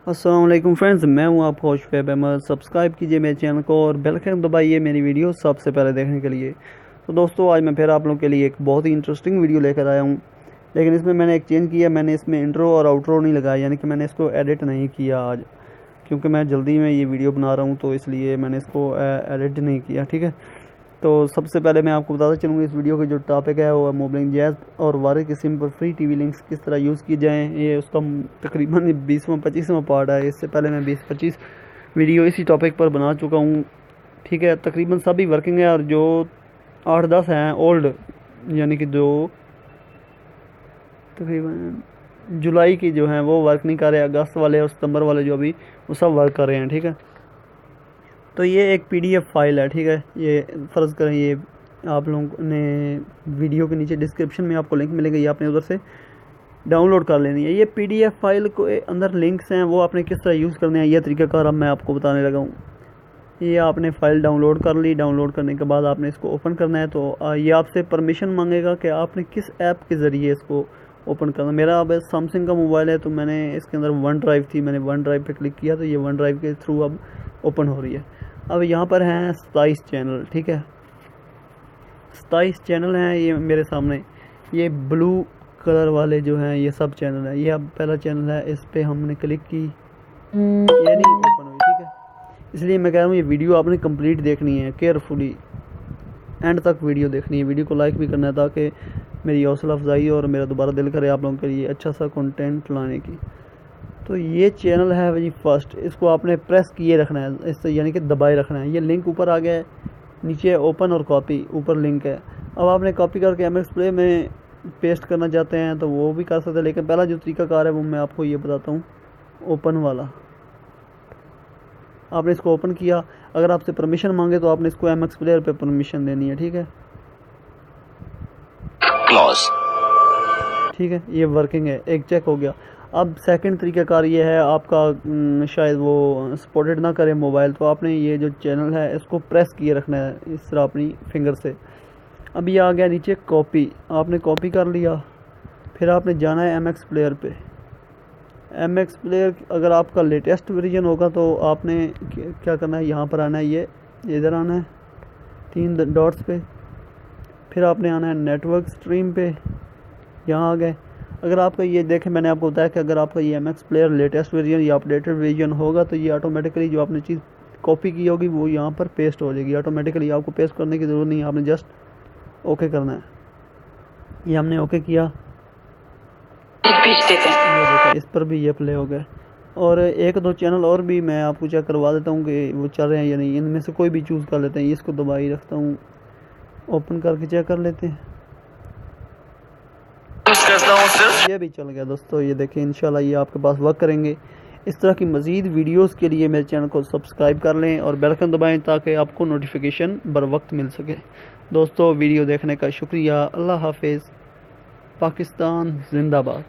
अस्सलाम वालेकुम फ्रेंड्स, मैं हूं आपका होस्ट फैब अहमद। सब्सक्राइब कीजिए मेरे चैनल को और बेल आइकन दबाइए मेरी वीडियो सबसे पहले देखने के लिए। तो दोस्तों, आज मैं फिर आप लोगों के लिए एक बहुत ही इंटरेस्टिंग वीडियो लेकर आया हूं, लेकिन इसमें मैंने एक चेंज किया। मैंने इसमें इंट्रो और आउट्रो नहीं लगाया, यानी कि मैंने इसको एडिट नहीं किया आज, क्योंकि मैं जल्दी में ये वीडियो बना रहा हूँ, तो इसलिए मैंने इसको एडिट नहीं किया। ठीक है, तो सबसे पहले मैं आपको बताता चलूँगा इस वीडियो का जो टॉपिक है वो है मोबलिंग जैज़ और वारिस की सिम पर फ्री टीवी लिंक्स किस तरह यूज़ की जाएँ। ये उसका तकरीबन 20वां-25वां पार्ट है। इससे पहले मैं 20-25 वीडियो इसी टॉपिक पर बना चुका हूँ। ठीक है, तकरीबन सभी वर्किंग है और जो 8-10 हैं ओल्ड, यानी कि जो तकरीबन जुलाई की जो हैं वो वर्क नहीं कर रहे। अगस्त वाले और सितंबर वाले जो अभी वो सब वर्क कर रहे हैं। ठीक है, तो ये एक पीडीएफ फाइल है। ठीक है, ये फ़र्ज़ करें ये आप लोगों ने वीडियो के नीचे डिस्क्रिप्शन में आपको लिंक मिलेगा, ये आपने उधर से डाउनलोड कर लेनी है। ये पीडीएफ फाइल को अंदर लिंक्स हैं, वो आपने किस तरह यूज़ करने हैं, यह तरीक़ाकार अब मैं आपको बताने लगा हूँ। ये आपने फ़ाइल डाउनलोड कर ली। डाउनलोड करने के बाद आपने इसको ओपन करना है। तो ये आपसे परमिशन मांगेगा कि आपने किस ऐप के ज़रिए इसको ओपन करना। मेरा अब सैमसंग का मोबाइल है, तो मैंने इसके अंदर वन ड्राइव थी, मैंने वन ड्राइव पे क्लिक किया, तो ये वन ड्राइव के थ्रू अब ओपन हो रही है। अब यहाँ पर हैं 27 चैनल। ठीक है, 27 चैनल हैं ये मेरे सामने। ये ब्लू कलर वाले जो हैं ये सब चैनल हैं। ये अब पहला चैनल है, इस पर हमने क्लिक की, ये नहीं ओपन हुई। ठीक है, इसलिए मैं कह रहा हूँ ये वीडियो आपने कंप्लीट देखनी है, केयरफुली एंड तक वीडियो देखनी है। वीडियो को लाइक भी करना है ताकि मेरी हौसला अफजाई और मेरा दोबारा दिल करे आप लोगों के लिए अच्छा सा कंटेंट लाने की। तो ये चैनल है भाई फर्स्ट, इसको आपने प्रेस किए रखना है, इस यानी कि दबाए रखना है। ये लिंक ऊपर आ गया है, नीचे ओपन और कॉपी, ऊपर लिंक है। अब आपने कॉपी करके एमएक्स प्ले में पेस्ट करना चाहते हैं तो वो भी कर सकते हैं, लेकिन पहला जो तरीकाकार है वो मैं आपको ये बताता हूँ, ओपन वाला। आपने इसको ओपन किया, अगर आपसे परमिशन मांगे तो आपने इसको एमएक्स प्लेयर पे परमिशन देनी है। ठीक है, ठीक है, ये वर्किंग है, एक चेक हो गया। अब सेकंड तरीक़ाकार ये है, आपका शायद वो सपोर्टेड ना करे मोबाइल, तो आपने ये जो चैनल है इसको प्रेस किए रखना है इस तरह अपनी फिंगर से। अब ये आ गया नीचे कॉपी, आपने कॉपी कर लिया, फिर आपने जाना है एमएक्स प्लेयर पे। एमएक्स प्लेयर अगर आपका लेटेस्ट वर्जन होगा तो आपने क्या करना है, यहाँ पर आना है, ये इधर आना है 3 डॉट्स पे, फिर आपने आना है नेटवर्क स्ट्रीम पे, यहाँ आ गए। अगर आपका ये देखें, मैंने आपको बताया कि अगर आपका ये एमएक्स प्लेयर लेटेस्ट वर्जन या अपडेटेड वर्जन होगा तो ये ऑटोमेटिकली जो आपने चीज़ कॉपी की होगी वो यहाँ पर पेस्ट हो जाएगी ऑटोमेटिकली। आपको पेस्ट करने की ज़रूरत नहीं है, आपने जस्ट ओके करना है। ये हमने ओके किया, इस पर भी ये प्ले हो गए। और 1-2 चैनल और भी मैं आपको चेक करवा देता हूँ कि वो चल रहे हैं या नहीं। इनमें से कोई भी चूज़ कर लेते हैं। इसको दबाई रखता हूँ, ओपन करके चेक कर लेते हैं। ये भी चल गया दोस्तों, ये देखें, इंशाल्लाह ये आपके पास वर्क करेंगे। इस तरह की मज़ीद वीडियोस के लिए मेरे चैनल को सब्सक्राइब कर लें और बेल आइकन दबाएं ताकि आपको नोटिफिकेशन बर वक्त मिल सके। दोस्तों, वीडियो देखने का शुक्रिया। अल्लाह हाफिज़। पाकिस्तान जिंदाबाद।